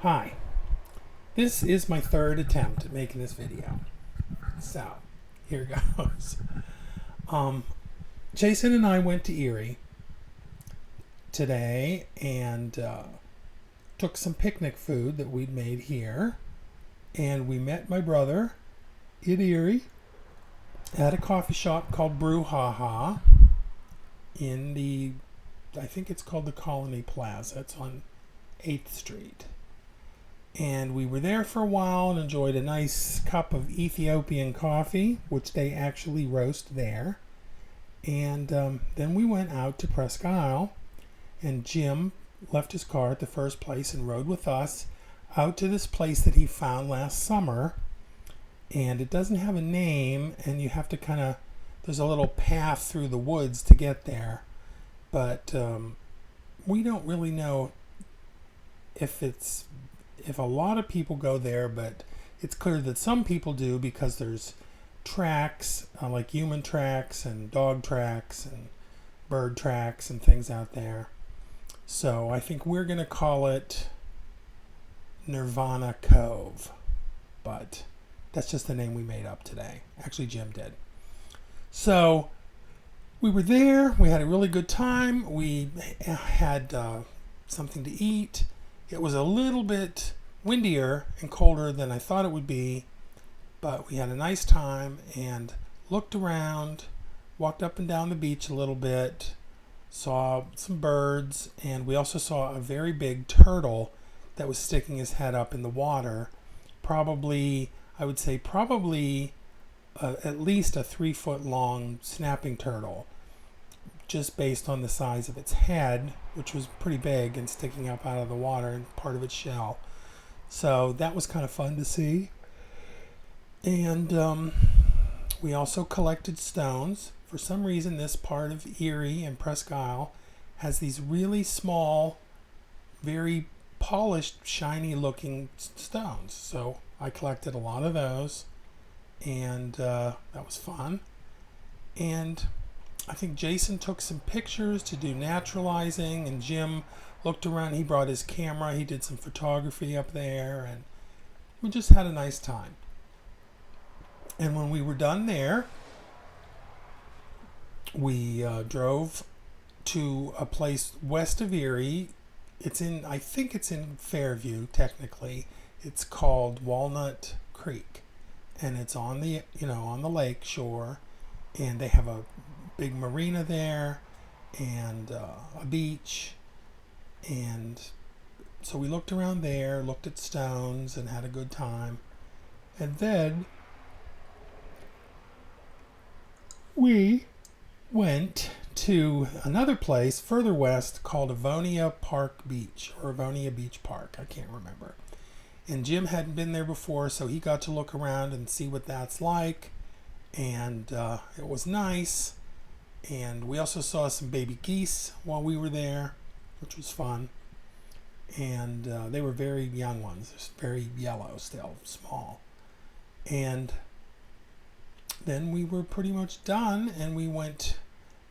Hi, this is my third attempt at making this video. So, here goes. Um, Jason and I went to Erie today and took some picnic food that we'd made here. And we met my brother in Erie at a coffee shop called Brew Ha Ha in I think it's called the Colony Plaza. It's on 8th Street. And we were there for a while and enjoyed a nice cup of Ethiopian coffee, which they actually roast there. And then we went out to Presque Isle, and Jim left his car at the first place and rode with us out to this place that he found last summer. And it doesn't have a name, and you have to there's a little path through the woods to get there. But we don't really know if a lot of people go there, but it's clear that some people do because there's tracks, like human tracks and dog tracks and bird tracks and things out there. So I think we're going to call it Nirvana Cove, but that's just the name we made up today. Actually, Jim did. So we were there. We had a really good time. We had something to eat. It was a little bit windier and colder than I thought it would be, but we had a nice time and looked around, walked up and down the beach a little bit, saw some birds, and we also saw a very big turtle that was sticking his head up in the water. I would say at least a 3-foot long snapping turtle, just based on the size of its head, which was pretty big and sticking up out of the water and part of its shell. So that was kind of fun to see. And we also collected stones. For some reason, this part of Erie and Presque Isle has these really small, very polished, shiny looking stones. So I collected a lot of those, and that was fun. And I think Jason took some pictures to do naturalizing, and Jim looked around. He brought his camera. He did some photography up there, and we just had a nice time. And when we were done there, we drove to a place west of Erie. I think it's in Fairview, technically. It's called Walnut Creek, and it's on the lake shore, and they have a big marina there and a beach. And so we looked around there, looked at stones, and had a good time. And then we went to another place further west called Avonia Park Beach, or Avonia Beach Park. I can't remember. And Jim hadn't been there before, so he got to look around and see what that's like. And it was nice. And we also saw some baby geese while we were there, which was fun. And they were very young ones, just very yellow still, small. And then we were pretty much done, and we went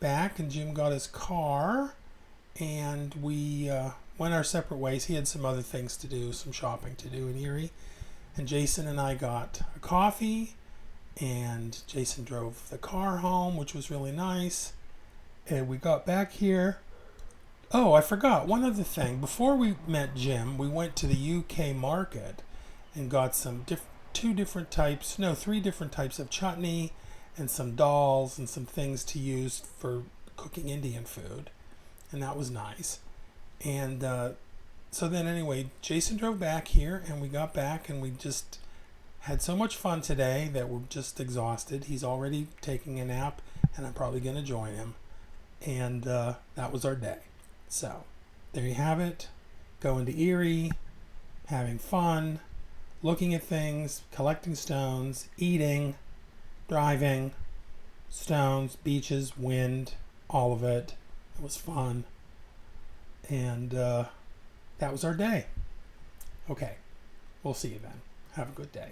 back, and Jim got his car, and we went our separate ways. He had some other things to do, some shopping to do in Erie. And Jason and I got a coffee, and Jason drove the car home, which was really nice. And we got back here. Oh, I forgot one other thing. Before we met Jim, we went to the UK market and got three different types of chutney and some dals and some things to use for cooking Indian food. And that was nice. And so then anyway, Jason drove back here, and we got back, and we just had so much fun today that we're just exhausted. He's already taking a nap, and I'm probably going to join him. And that was our day. So there you have it. Going to Erie, having fun, looking at things, collecting stones, eating, driving, stones, beaches, wind, all of it. It was fun. And that was our day. Okay, we'll see you then. Have a good day.